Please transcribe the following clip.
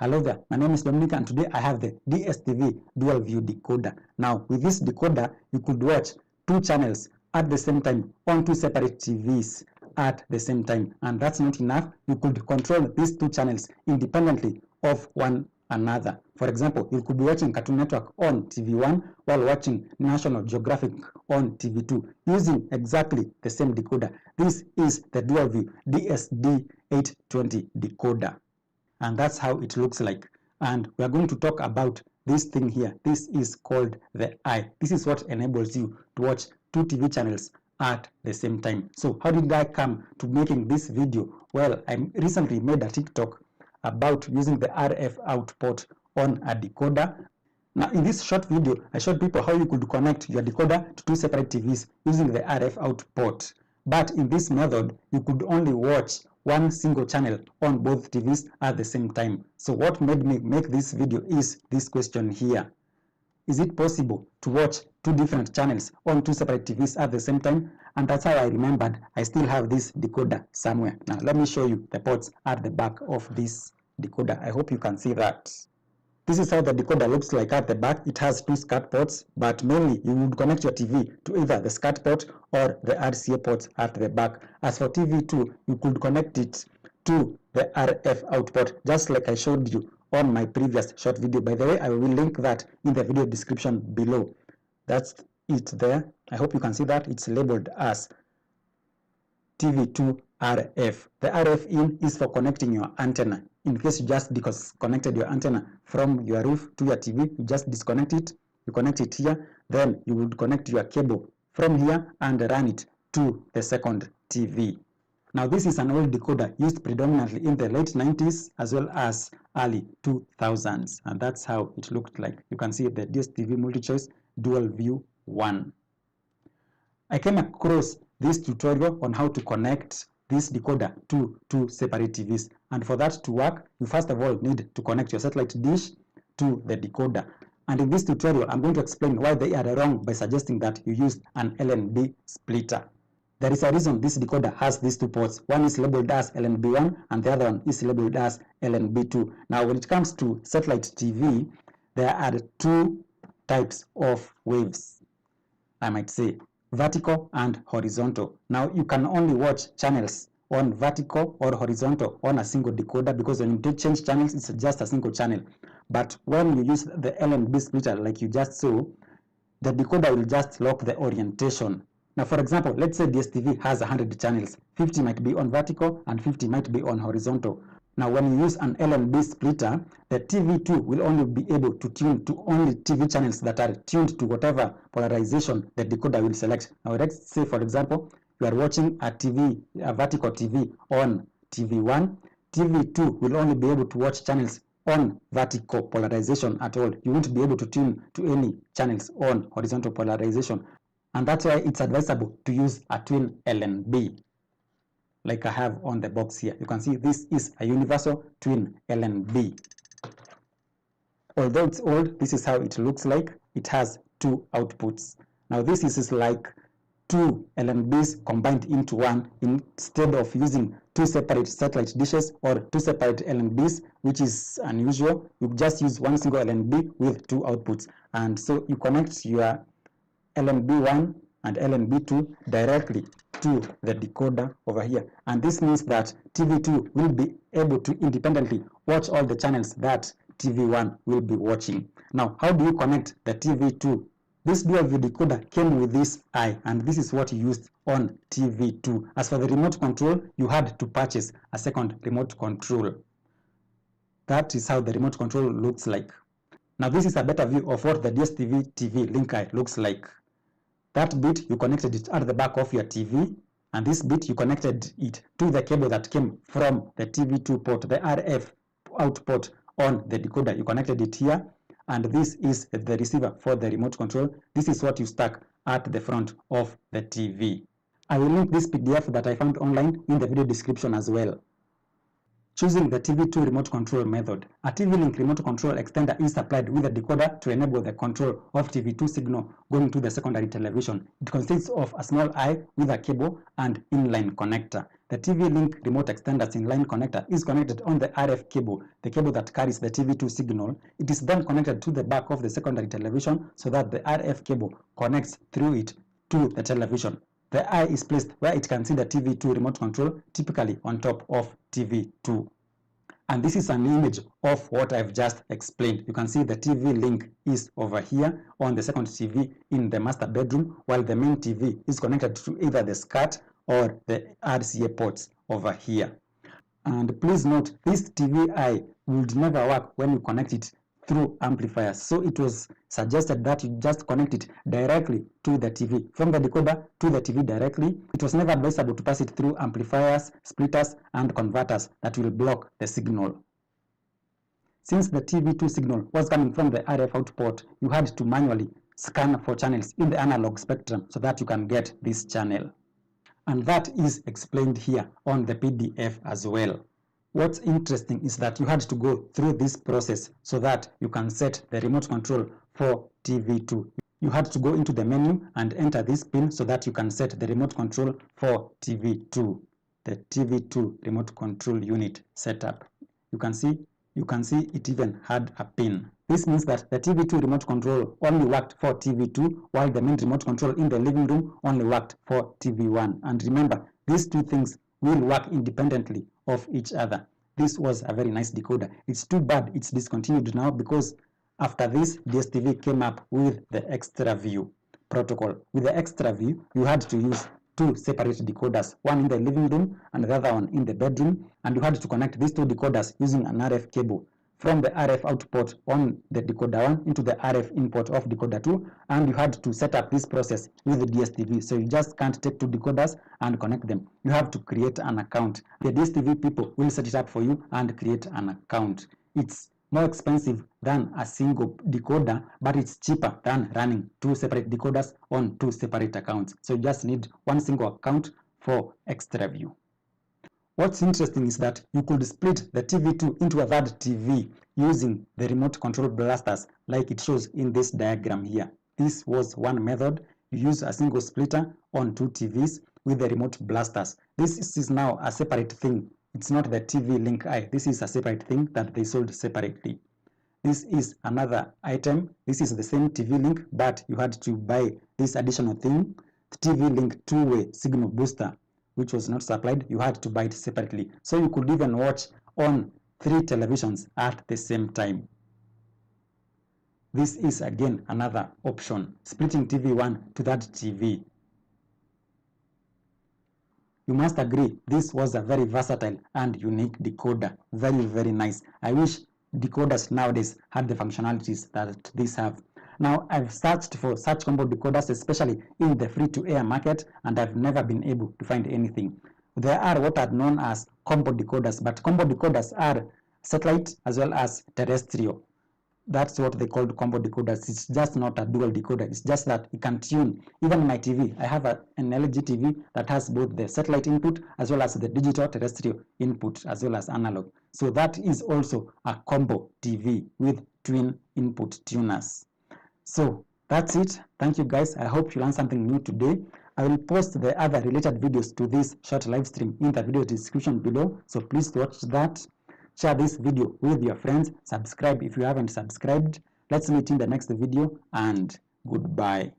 Hello there, my name is Dominic and today I have the DSTV Dual View Decoder. Now with this decoder, you could watch two channels at the same time on two separate TVs at the same time. And that's not enough, you could control these two channels independently of one another. For example, you could be watching Cartoon Network on TV1 while watching National Geographic on TV2 using exactly the same decoder. This is the Dual View DSD820 decoder. And that's how it looks like. And we are going to talk about this thing here. This is called the eye. This is what enables you to watch two TV channels at the same time. So how did I come to making this video? Well, I recently made a TikTok about using the RF out port on a decoder. Now in this short video, I showed people how you could connect your decoder to two separate TVs using the RF out port. But in this method, you could only watch one single channel on both TVs at the same time. So what made me make this video is this question here. Is it possible to watch two different channels on two separate TVs at the same time? And that's how I remembered I still have this decoder somewhere. Now let me show you the ports at the back of this decoder. I hope you can see that. This is how the decoder looks like at the back. It has two SCART ports, but mainly you would connect your TV to either the SCART port or the RCA ports at the back. As for TV2, you could connect it to the RF out port, just like I showed you on my previous short video. By the way, I will link that in the video description below. That's it there. I hope you can see that. It's labeled as TV2 RF. The RF in is for connecting your antenna. In case you just disconnected your antenna from your roof to your TV, you just disconnect it, you connect it here, then you would connect your cable from here and run it to the second TV. Now this is an old decoder used predominantly in the late 90s as well as early 2000s, and that's how it looked like. You can see the DSTV multi-choice dual view 1. I came across this tutorial on how to connect this decoder to two separate TVs, and for that to work, you first of all need to connect your satellite dish to the decoder. And in this tutorial, I'm going to explain why they are wrong by suggesting that you use an LNB splitter. There is a reason this decoder has these two ports. One is labeled as LNB1 and the other one is labeled as LNB2. Now when it comes to satellite TV, there are two types of waves, I might say, vertical and horizontal. Now you can only watch channels on vertical or horizontal on a single decoder, because when you change channels, it's just a single channel. But when you use the LNB splitter like you just saw, the decoder will just lock the orientation. Now for example, let's say DSTV has 100 channels, 50 might be on vertical and 50 might be on horizontal. Now when you use an LNB splitter, the TV2 will only be able to tune to only TV channels that are tuned to whatever polarization the decoder will select. Now let's say for example, you are watching a vertical TV on TV1, TV2 will only be able to watch channels on vertical polarization at all. You won't be able to tune to any channels on horizontal polarization. And that's why it's advisable to use a twin LNB. Like I have on the box here. You can see this is a universal twin LNB. Although it's old, this is how it looks like. It has two outputs. Now this is like two LNBs combined into one, instead of using two separate satellite dishes or two separate LNBs, which is unusual. You just use one single LNB with two outputs. And so you connect your LNB1 and LNB2 directly to the decoder over here, and this means that TV2 will be able to independently watch all the channels that TV1 will be watching. Now how do you connect the TV2? This dual view decoder came with this eye, and this is what you used on TV2. As for the remote control, you had to purchase a second remote control. That is how the remote control looks like. Now this is a better view of what the DSTV TVlink eye looks like. That bit you connected it at the back of your TV, and this bit you connected it to the cable that came from the TV2 port, the RF out port on the decoder. You connected it here, and this is the receiver for the remote control. This is what you stuck at the front of the TV. I will link this PDF that I found online in the video description as well. Choosing the TV2 remote control method. A TVlink remote control extender is supplied with a decoder to enable the control of TV2 signal going to the secondary television. It consists of a small eye with a cable and inline connector. The TVlink remote extender's inline connector is connected on the RF cable, the cable that carries the TV2 signal. It is then connected to the back of the secondary television so that the RF cable connects through it to the television. The eye is placed where it can see the TV2 remote control, typically on top of TV2. And this is an image of what I've just explained. You can see the TVlink is over here on the second TV in the master bedroom, while the main TV is connected to either the SCART or the RCA ports over here. And please note, this TV eye would never work when you connect it through amplifiers. So it was suggested that you just connect it directly to the TV, from the decoder to the TV directly. It was never advisable to pass it through amplifiers, splitters, and converters that will block the signal. Since the TV2 signal was coming from the RF output, you had to manually scan for channels in the analog spectrum so that you can get this channel. And that is explained here on the PDF as well. What's interesting is that you had to go through this process so that you can set the remote control for TV2. You had to go into the menu and enter this pin so that you can set the remote control for TV2, the TV2 remote control unit setup. You can see it even had a pin. This means that the TV2 remote control only worked for TV2, while the main remote control in the living room only worked for TV1. And remember, these two things will work independently of each other. This was a very nice decoder. It's too bad it's discontinued now, because after this, DSTV came up with the extra view protocol. With the extra view, you had to use two separate decoders, one in the living room and the other one in the bedroom, and you had to connect these two decoders using an RF cable from the RF output on the decoder 1 into the RF input of decoder 2, and you had to set up this process with the DSTV. So you just can't take two decoders and connect them. You have to create an account. The DSTV people will set it up for you and create an account. It's more expensive than a single decoder, but it's cheaper than running two separate decoders on two separate accounts. So you just need one single account for extra view. What's interesting is that you could split the TV2 into a third TV using the remote control blasters like it shows in this diagram here. This was one method. You use a single splitter on two TVs with the remote blasters. This is now a separate thing. It's not the TVlink eye. This is a separate thing that they sold separately. This is another item. This is the same TVlink, but you had to buy this additional thing, the TVlink two-way signal booster, which was not supplied. You had to buy it separately. So you could even watch on 3 televisions at the same time. This is again another option, splitting TV1 to that TV. You must agree, this was a very versatile and unique decoder. Very, very nice. I wish decoders nowadays had the functionalities that these have. Now, I've searched for such combo decoders, especially in the free-to-air market, and I've never been able to find anything. There are what are known as combo decoders, but combo decoders are satellite as well as terrestrial. That's what they called combo decoders. It's just not a dual decoder. It's just that you can tune. Even my TV, I have an LG TV that has both the satellite input as well as the digital terrestrial input as well as analog. So that is also a combo TV with twin input tuners. So that's it. Thank you guys. I hope you learned something new today. I will post the other related videos to this short live stream in the video description below. So please watch that. Share this video with your friends. Subscribe if you haven't subscribed. Let's meet in the next video, and goodbye.